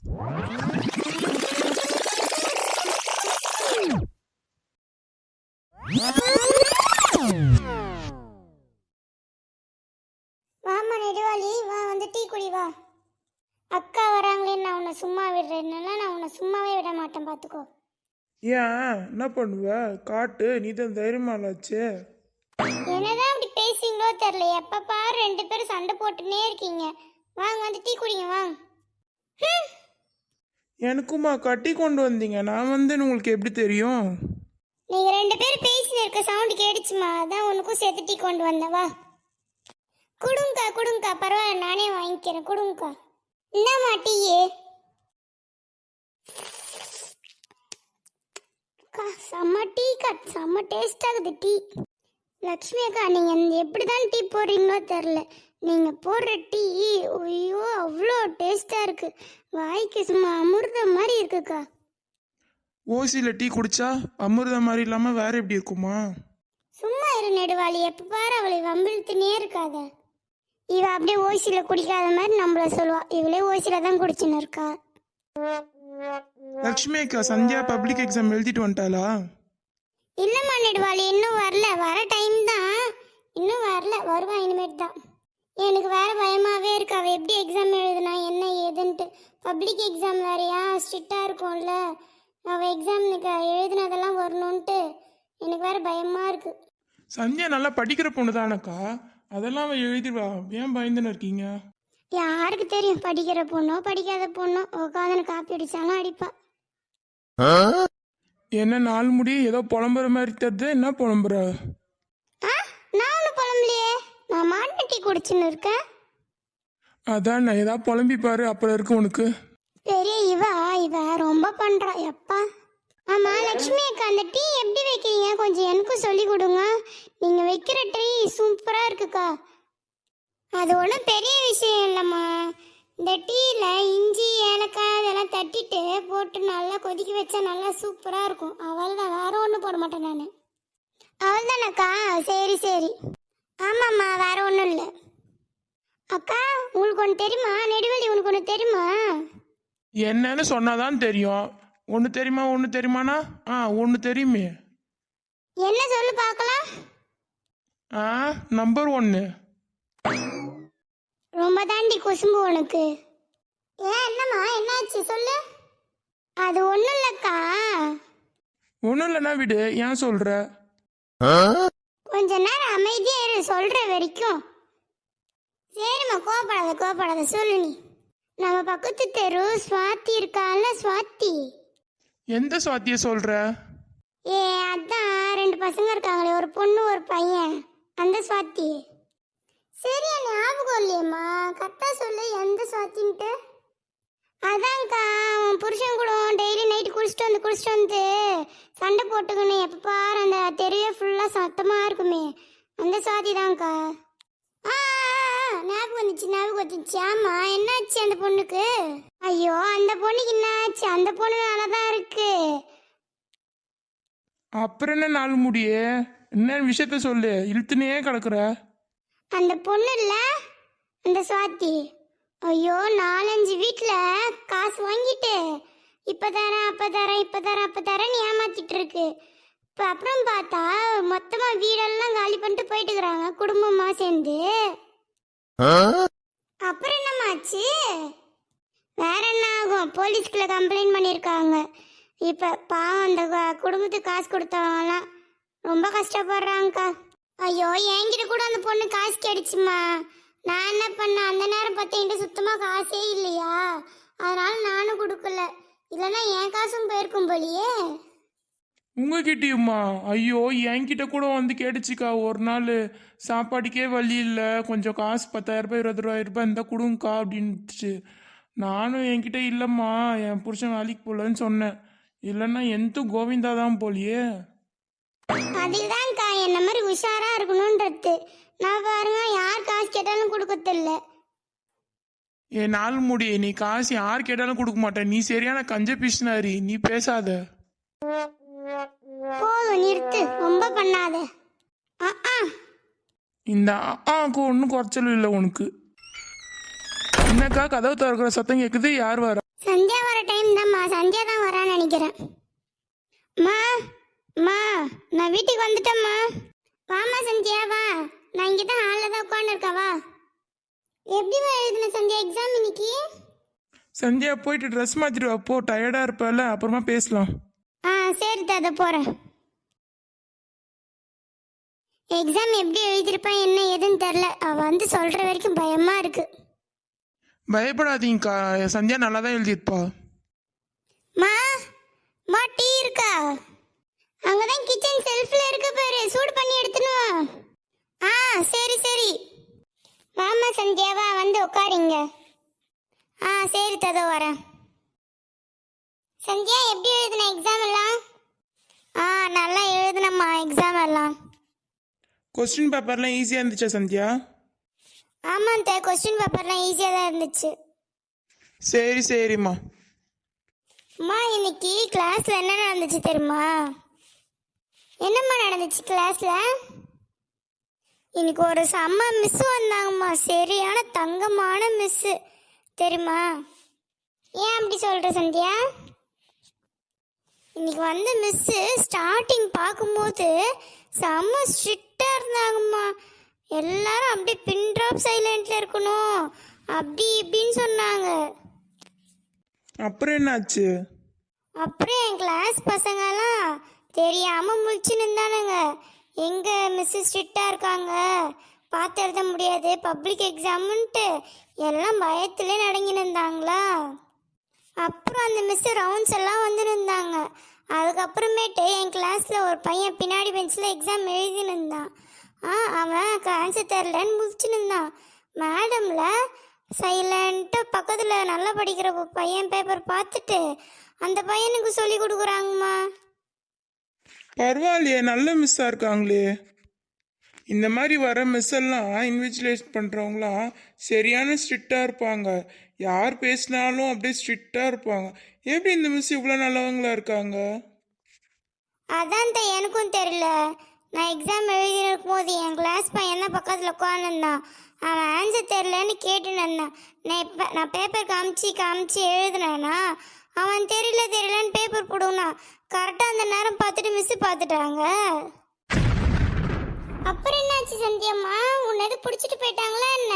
வாமா நெடுவாளி, வா வந்து டீ குடி வா. அக்கா வராங்களேன்னு நான் உன்னை சும்மா விடுறேன்னா நான் உன்னை சும்மாவே விட மாட்டேன், பார்த்துக்கோ. ஏன் என்ன பண்ணுவ? காட்டு, நீ தான் தைரியமாலாச்சு. என்னதான் அப்படி பேசுவீங்களோ தெரியல, எப்ப பாரு 2 பேரும் சண்டை போட்டுனே இருக்கீங்க. வாங்க வந்து டீ குடிங்க வாங்க. எனக்குமா கட்டி கொண்டு வந்தீங்க, நான் வந்தேன்னு உங்களுக்கு எப்படி தெரியும்? நீங்க 2 பேரும் பேசினு இருக்க சவுண்ட் கேடுச்சுமா, அதான் உனக்கும் சேர்த்து டீ கொண்டு வந்தேன். வா குடுங்கக்கா குடுங்கக்கா, பரவாயில்ல நானே வாங்கிக்கிறேன், குடுங்கக்கா. இந்தாம்மா டீயே. செம்ம டீ செம்ம டேஸ்ட் ஆகுது டீ. லக்ஷ்மி அக்கா, நீங்கள் எப்படி தான் டீ போடுறீங்களோ தெரில, நீங்கள் போடுற டீ ஐயோ அவ்வளோ டேஸ்ட்டாக இருக்குது, வாய்க்கு சும்மா அமிர்தம் மாதிரி இருக்குக்கா. ஓசியில் டீ குடிச்சா அமிர்தம் மாதிரி இல்லாமல் வேற எப்படி இருக்குமா? சும்மா இரு நெடுவாளி, எப்போ பாரு அவளை வம்பிழுத்துனே இருக்காத. இவ அப்படியே ஓசியில் குடிக்காத மாதிரி நம்மள சொல்லுவா, இவளே ஓசியில் தான் குடிச்சுன்னு இருக்கா. லக்ஷ்மி அக்கா சந்தியா பப்ளிக் எக்ஸாம் எழுதிட்டு வந்துட்டாளா? இல்லைம்மா நெடுவாளி, இன்னும் வரல, வர டைம் தான், இன்னும் வரல, வருவா இனிமேட்டு தான். எனக்கு வேற பயமாகவே இருக்கு, அவள் எப்படி எக்ஸாம் எழுதுனா என்ன ஏதுன்ட்டு. பப்ளிக் எக்ஸாம் வேறையா, ஸ்ட்ரிக்டாக இருக்கும்ல, அவள் எக்ஸாமுக்கு எழுதுனதெல்லாம் வரணுன்ட்டு எனக்கு வேற பயமாக இருக்குது. சந்தியா நல்லா படிக்கிற பொண்ணு தானக்கா, அதெல்லாம் அவன் எழுதிடுவா, ஏன் பயந்துன்னு இருக்கீங்க? யாருக்கு தெரியும், படிக்கிற பொண்ணோ படிக்காத பொண்ணோ உட்காந்து காப்பி அடிச்சாலும் அடிப்பா. என்ன நாள் முடி ஏதோ புலம்புற மாதிரி தருது, என்ன புலம்புற? நான் ஒன்றும் புலம்பலையே, நான் மாட்டு டீ குடிச்சுன்னு இருக்கேன். அதான் நான் ஏதாவது புலம்பி பாரு, அப்புறம் இருக்கு உனக்கு. பெரிய இவ ரொம்ப பண்றா எப்பா. ஆமா லக்ஷ்மி அக்கா, அந்த டீ எப்படி வைக்கிறீங்க, கொஞ்சம் எனக்கும் சொல்லி கொடுங்க. நீங்க வைக்கிற டீ சூப்பரா இருக்குக்கா. அது ஒன்றும் பெரிய விஷயம் இல்லைம்மா, இந்த டீயில் இஞ்சி ஏலக்காய் அதெல்லாம் தட்டிட்டு போட்டு நல்லா கொதிக்க வச்சா நல்லா சூப்பராக இருக்கும். அவள் தான், வேற ஒன்றும் போட மாட்டேன் நான். அவள் தானக்கா? சரி சரி. ஆமாம்மா, வேற ஒன்றும் இல்லை. அக்கா உங்களுக்கு ஒன்று தெரியுமா? நெடுவலி உனக்கு ஒன்று தெரியுமா? என்னன்னு சொன்னாதான் தெரியும். ஒன்று தெரியுமா? ஒன்று தெரியுமாண்ணா? ஒன்று தெரியுமே. என்ன சொல்லு பார்க்கலாம். நம்பர் 1. ரொம்ப தாண்டி குசும்பு உனக்கு. என்னம்மா என்னாச்சு சொல்லு. அது ஒன்றும் இல்லைக்கா. ஒன்றும் இல்லைன்னா விடு, ஏன் சொல்ற? கொஞ்ச நேரம் அமைதியா இரு, சொல்ற வரைக்கும். சரிம்மா, கோபப்படாத சொல்லு நீ. நம்ம பக்கத்து தெரு ஸ்வாதி இருக்கால, ஸ்வாதி. எந்த சுவாத்திய சொல்ற? அதான் 2 பசங்க இருக்காங்களே, ஒரு பொண்ணு ஒரு பையன், அந்த ஸ்வாதி. சரியா ஞாபகம் இல்லையம்மா, கரெக்டா சொல்லு எந்த ஸ்வாத்தின்ட்டு. அதான்க்கா, அவன் புருஷன் கூட டெய்லி நைட்டு குளிச்சுட்டு வந்து சண்டை போட்டுக்கணும், எப்போ பாரு அந்த தெருவே ஃபுல்லாக சத்தமாக இருக்குமே, அந்த சுவாதி தான்க்கா. ஞாபகம் வந்துச்சு. ஆமா, என்னாச்சு அந்த பொண்ணுக்கு? ஐயோ, அந்த பொண்ணுக்கு என்னாச்சு? அந்த பொண்ணு நல்லா தான் இருக்கு. அப்புறம் என்ன நாள் முடியே, என்ன விஷயத்த சொல்லு, இழுத்துனே கிடக்குற. அந்த பொண்ணு இல்ல, அந்த சுவாதி, ஐயோ 4-5 வீட்டில் காசு வாங்கிட்டு இப்போ தரேன் ஏமாத்திட்டு இருக்கு. இப்போ அப்புறம் பார்த்தா மொத்தமாக வீடெல்லாம் காலி பண்ணிட்டு போயிட்டு இருக்கிறாங்க குடும்பமாக சேர்ந்து. அப்புறம் என்னமாச்சு? வேற என்ன ஆகும், போலீஸ்குள்ள கம்ப்ளைண்ட் பண்ணியிருக்காங்க. இப்போ பாவம் அந்த குடும்பத்துக்கு காசு கொடுத்தவங்கலாம் ரொம்ப கஷ்டப்படுறாங்கக்கா. ஐயோ, என்கிட்ட கூட அந்த பொண்ணு காசு கிடைச்சுமா. நான் என்ன பண்ணேன், அந்த நேரம் பார்த்து என்கிட்ட சுத்தமாக காசே இல்லையா, அதனால நானும் கொடுக்கல, இல்லைன்னா என் காசும் போயிருக்கும் போலியே. உங்ககிட்டயுமா? ஐயோ, என்கிட்ட கூட வந்து கேட்டுச்சுக்கா, ஒரு நாள் சாப்பாட்டுக்கே வழி இல்லை, கொஞ்சம் காசு 10,000 ரூபாய் 20,000 ரூபாய் இருந்தால் கொடுங்கக்கா அப்படின்ட்டு. நானும் என்கிட்ட இல்லைம்மா, என் புருஷன் வேலைக்கு போகலன்னு சொன்னேன், இல்லைன்னா எந்த கோவிந்தா தான் போலியே. அதுதான்க்கா என்ன மாதிரி உஷாரா இருக்கணும்ன்றது. நான் பாருங்க, யார் காசு கேட்டாலும் கொடுக்கறதில்ல. என் நாள் முடி, நீ காசு யார் கேட்டாலும் கொடுக்க மாட்டேன், நீ சரியான கஞ்ச பிஷ்னாரி, நீ பேசாத. போதும் நிறுத்து, ரொம்ப பண்ணாத. இந்த ஒன்றும் குறைச்சலும் இல்லை உனக்கு. என்னக்கா கதவு திறக்கிற சத்தம் கேட்குது, யார் வர? சந்தியா வர டைம் தான்மா, சந்தியா தான் வரான்னு நினைக்கிறேன். மா மா நான் வீட்டுக்கு வந்துட்டேம்மா. வாமா சந்தியா வா, நான் இங்கே தான் ஹாலில் தான் உட்காந்துருக்கா வா. எப்படிமா எழுதுன சந்தியா எக்ஸாம் இன்னைக்கு? சந்தியா போயிட்டு ட்ரெஸ் மாற்றிட்டு வா, போ, டயர்டாக இருப்பல, அப்புறமா பேசலாம். சரி தாத போகிறேன். எக்ஸாம் எப்படி எழுதியிருப்பேன் என்ன ஏதுன்னு தெரில. அவள் வந்து சொல்கிற வரைக்கும் பயமாக இருக்கு. பயப்படாதீங்கக்கா, சந்தியா நல்லா தான் எழுதியிருப்பா. மா மா டீ இருக்கா? அங்கதான் கிச்சன் செல்ஃப்ல இருக்கு பாரு, சூடு பண்ணி எடுத்துன்னு வா. சரி சரி. வாமா சந்தியாவா, வந்து உட்காருங்க. சரி ததோ வரேன். சந்தியா எப்படி எழுதுன எக்ஸாம் எல்லாம்? நல்லா எழுதுனம்மா எக்ஸாம் எல்லாம். கொஸ்டின் பேப்பர்லாம் ஈஸியாக இருந்துச்சா சந்தியா? ஆமாம் தே, கொஸ்டின் பேப்பர்லாம் ஈஸியாக தான் இருந்துச்சு. சரி சரிம்மா. அம்மா இன்னைக்கு கிளாஸ்ல என்ன நடந்துச்சு தெரியுமா? என்னம்மா நடந்துச்சு கிளாஸ்ல? இன்னைக்கு ஒரு செம்ம மிஸ் வந்தாங்கம்மா, சரியான தங்கமான மிஸ் தெரியுமா? ஏன் அப்படி சொல்ற சந்தியா? இன்னைக்கு வந்த மிஸ் ஸ்டார்டிங் பார்க்கும்போது செம்ம ஸ்ட்ரிக்டா இருந்தாங்கம்மா. எல்லாரும் அப்படியே பின் ட்ராப் சைலண்ட்ல இருக்கணும் அப்படி இப்படின்னு சொன்னாங்க. அப்புறம் என்னாச்சு? அப்புறம் என் கிளாஸ் பசங்கெல்லாம் தெரியாம முழிச்சுன்னு இருந்தானுங்க. எங்க மிஸ் ஸ்ட்ரிக்டா இருக்காங்க, பார்த்து எழுத முடியாது, பப்ளிக் எக்ஸாம்ன்ட்டு எல்லாம் பயத்திலே நடங்கின்னு இருந்தாங்களா. அப்புறம் அந்த மிஸ் ரவுண்ட்ஸ் எல்லாம் வந்து இருந்தாங்க. அதுக்கப்புறமேட்டு என் கிளாஸ்ல ஒரு பையன் பின்னாடி பெஞ்சில் எக்ஸாம் எழுதின்னு இருந்தான். அவன் ஆன்சர் தெரிலன்னு முழிச்சுன்னு இருந்தான். மேடம்ல சைலண்ட்டாக பக்கத்தில் நல்லா படிக்கிற பையன் பேப்பர் பார்த்துட்டு அந்த பையனுக்கு சொல்லி கொடுக்குறாங்கம்மா. பரவாயில்லையே, நல்ல மிஸ்ஸாக இருக்காங்களே. இந்த மாதிரி வர மிஸ் எல்லாம் இன்விஜிலேட் பண்ணுறவங்களாம் சரியான ஸ்ட்ரிக்டாக இருப்பாங்க. யார் பேசினாலும் அப்படியே ஸ்ட்ரிக்டாக இருப்பாங்க. எப்படி இந்த மிஸ் இவ்வளோ நல்லவங்களா இருக்காங்க? அதான் எனக்கும் தெரியல. நான் எக்ஸாம் எழுதிருக்கும் போது என் கிளாஸ் பையன் தான் பக்கத்தில் உட்காந்துருந்தான். அவன் ஆன்சர் தெரிலன்னு கேட்டுன்னு இருந்தான். நான் பேப்பர் காமிச்சு எழுதுனேன்னா அவன் தெரியலன்னு பேப்பர் போடுவான். கரெக்டாக அந்த நேரம் பார்த்துட்டு மிஸ் பார்த்துட்டாங்க. அப்புறம் என்னாச்சு சந்தியம்மா? உன்னை எது பிடிச்சிட்டு போயிட்டாங்களா என்ன?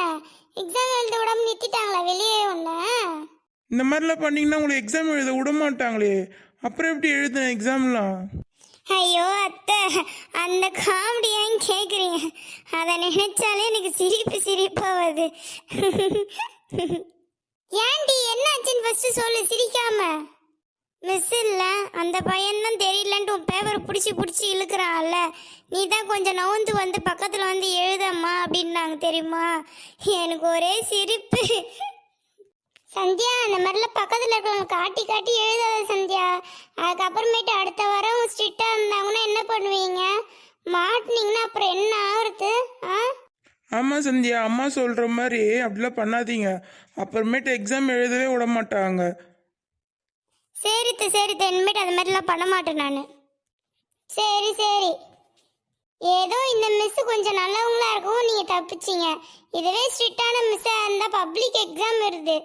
எக்ஸாம் எழுத விடாம நிறுத்திட்டாங்களா வெளியே உன்ன? இந்த மாதிரிலாம் பண்ணிங்கன்னா உங்களை எக்ஸாம் எழுத விட மாட்டாங்களே, அப்புறம் எப்படி எழுதுன எக்ஸாம்லாம்? ஐயோ அத்தை, அந்த காமெடி ஏன் கேட்குறீங்க? அதை நினைச்சாலே எனக்கு சிரிப்பா வருது. ஏன்டி என்னாச்சுன்னு ஃபர்ஸ்ட் சொல்லு, சிரிக்காம. மிஸ் இல்லை, அந்த பையன்தான் தெரியலன்ட்டு உன் பேப்பரை பிடிச்சி இழுக்கிறான்ல, நீ தான் கொஞ்சம் நவுந்து வந்து பக்கத்தில் வந்து எழுதம்மா அப்படின்னாங்க தெரியுமா? எனக்கு ஒரே சிரிப்பு. சந்தியா, அந்த மாதிரிலாம் பக்கத்தில் இருக்கிறவங்க காட்டி எழுதாத சந்தியா. அதுக்கப்புறமேட்டு அடுத்த வாரம் ஸ்ட்ரிக்டாக இருந்தாங்கன்னா என்ன பண்ணுவீங்க? மாட்டினீங்கன்னா அப்புறம் என்ன ஆகுறது? ஆமாம் சந்தியா, அம்மா சொல்கிற மாதிரி அப்படிலாம் பண்ணாதீங்க, அப்புறமேட்டு எக்ஸாம் எழுதவே விட மாட்டாங்க. சரித்த இனிமேட்டு அது மாதிரிலாம் பண்ண மாட்டேன் நான். சரி. ஏதோ இந்த மிஸ் கொஞ்சம் நல்லவங்களா இருக்கவும் நீங்கள் தப்பிச்சிங்க. இதுவே ஸ்ட்ரிக்டான மிஸ்ஸாக இருந்தால் பப்ளிக் எக்ஸாம் வருது,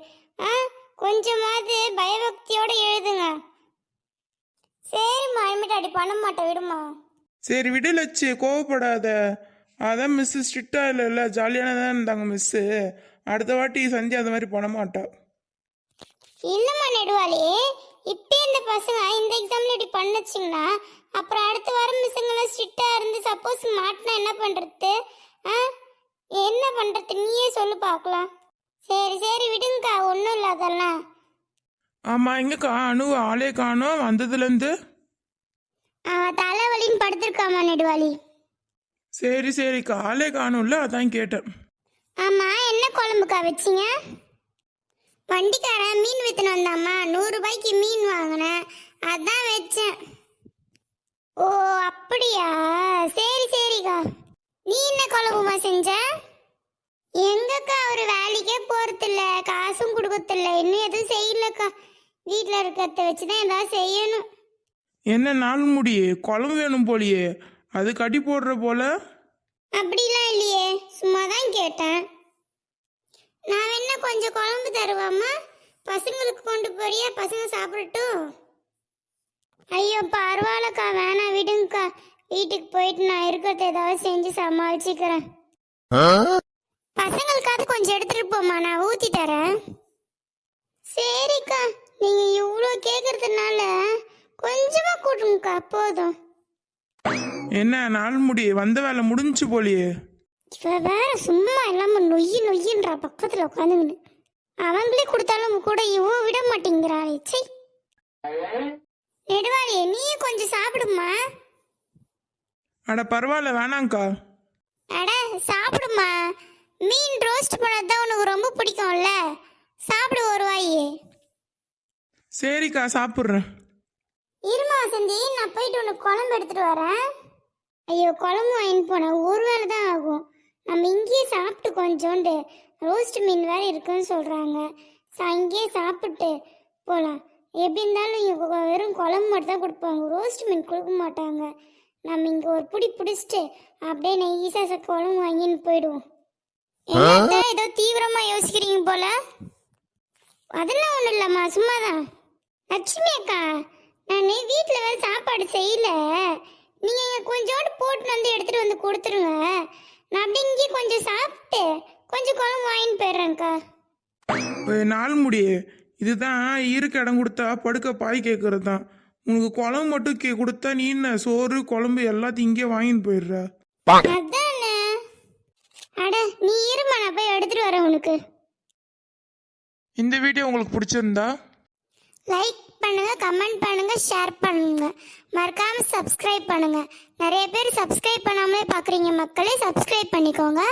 கொஞ்சமாவது பயபக்தியோட எழுதுங்க. சரிம்மா, இனிமேட்டு அப்படி பண்ண மாட்டேன், விடுமா. சரி விடலச்சு, கோவப்படாத. அதான் மிஸ் ஸ்ட்ரிக்டாக இல்லைல்ல, ஜாலியான தான் இருந்தாங்க மிஸ்ஸு. அடுத்த வாட்டி சந்தியா அது மாதிரி பண்ண மாட்டா. இல்லைம்மா நெடுவாளி, இப்போ இந்த பசங்க இந்த எக்ஸாமில் இப்படி பண்ணுச்சிங்கன்னா அப்புறம் அடுத்த வாரம் மிஸ்ஸுங்கெல்லாம் ஸ்ட்ரிக்டாக இருந்து சப்போஸ் மாட்டினா என்ன பண்ணுறது? என்ன பண்ணுறது நீயே சொல்லு பார்க்கலாம். சரி விடுங்கக்கா, ஒன்றும் இல்லை அதெல்லாம். ஆமாம், எங்கக்கா அனு ஆளே காணோம் வந்ததுலேருந்து? தலைவலின்னு படுத்திருக்காமா நெடுவாளி. சரிக்கா, ஆளே காணும்ல, அதான் கேட்டேன். ஆமாம், என்ன குழம்புக்கா வச்சிங்க? வண்டிக்காரன் மீன் விற்றுன்னு வந்தாம்மா, 100 ரூபாய்க்கு மீன் வாங்கினேன், அதான் வச்சேன். ஓ அப்படியா, சரிக்கா. நீ என்ன குழம்புமா செஞ்ச? எங்கக்கா ஒரு வேலைக்கே போறதில்ல, காசும் கொடுக்கறதில்ல, இன்னும் எதுவும் செய்யலக்கா. வீட்டில் இருக்கிறத வச்சு தான் ஏதாவது செய்யணும். என்ன நாள் முடியே குழம்பு வேணும் போலியே, அது கடி போடுற போல. அப்படிலாம் இல்லையே, சும்மா தான் கேட்டேன். நான் வேணா கொஞ்சம் குழம்பு தருவாம்மா? பசங்களுக்கு கொண்டு போறியா? பசங்க சாப்பிடட்டும். ஐயோ பரவாயில்லக்கா, வேணாம் விடுங்கக்கா. வீட்டுக்கு போயிட்டு நான் இருக்கிறத ஏதாவது செஞ்சு சமாளிச்சுக்கிறேன். பசங்களுக்காவது கொஞ்சம் எடுத்துட்டு போமா, நான் ஊத்தி தரேன். சரிக்கா, நீங்க இவ்வளோ கேட்கறதுனால கொஞ்சமா கூட்டுங்கக்கா, போதும். என்ன நாள் முடி வந்த வேலை முடிஞ்சு போலியே. இவ வேற சும்மா இல்லாம நொய்யின்றா பக்கத்துல உட்காந்துக்கின்னு. அவங்களே கொடுத்தாலும் கூட இவ விட மாட்டேங்கிறாளே. சை, நெடுவாளி நீயும் கொஞ்சம் சாப்பிடுமா. அட பரவாயில்ல வேணாங்க்கா. அட சாப்பிடுமா, மீன் ரோஸ்ட் பண்ணதான் உனக்கு ரொம்ப பிடிக்கும்ல, சாப்பிடு ஒரு வாய். சரிக்கா சாப்பிட்றேன். இருமா வசந்தி, நான் போயிட்டு உனக்கு குழம்பு எடுத்துட்டு வரேன். ஐயோ குழம்பு வாங்கிட்டு போனேன், ஒரு வேளை தான் ஆகும். நம்ம இங்கேயே சாப்பிட்டு கொஞ்சோண்டு ரோஸ்ட் மீன் வேற இருக்குன்னு சொல்றாங்க. அங்கேயே சாப்பிட்டு போகலாம். எப்படி இருந்தாலும் இங்கே வெறும் குழம்பு மட்டும் தான் கொடுப்பாங்க, ரோஸ்ட் மீன் கொடுக்க மாட்டாங்க. நம்ம இங்கே ஒரு புடி பிடிச்சிட்டு அப்படியே நெய்ஸா குழம்பு வாங்கின்னு போயிடுவோம். என்ன ஏதோ தீவிரமா யோசிக்கிறீங்க போல? அதெல்லாம் ஒன்றும் இல்லைம்மா, சும்மாதான். லட்சுமி அக்கா, நான் வீட்டில் வேறு சாப்பாடு செய்யல, நீங்கள் கொஞ்சோண்டு போட்டு வந்து எடுத்துகிட்டு வந்து கொடுத்துருங்க. நான் அப்படி இங்கே கொஞ்சம் சாப்பிட்டு கொஞ்சம் குழம்பு வாங்கின்னு போயிடுறேன்க்கா. நாள் முடியே, இதுதான் இருக்க இடம் கொடுத்தா படுக்க பாய் கேட்கறது தான். உனக்கு குழம்பு மட்டும் கொடுத்தா நீ என்ன சோறு குழம்பு எல்லாத்தையும் இங்கே வாங்கின்னு போயிடுற. அதானே. அட நீ இருமா, நான் போய் எடுத்துட்டு வரேன் உனக்கு. இந்த வீடியோ உங்களுக்கு பிடிச்சிருந்தா லைக் பண்ணுங்க, கமெண்ட் பண்ணுங்க, ஷேர் பண்ணுங்க, மறக்காம சப்ஸ்கிரைப் பண்ணுங்க. நிறைய பேர் சப்ஸ்கிரைப் பண்ணாமலே பார்க்குறீங்க மக்களே, சப்ஸ்கிரைப் பண்ணிக்கோங்க.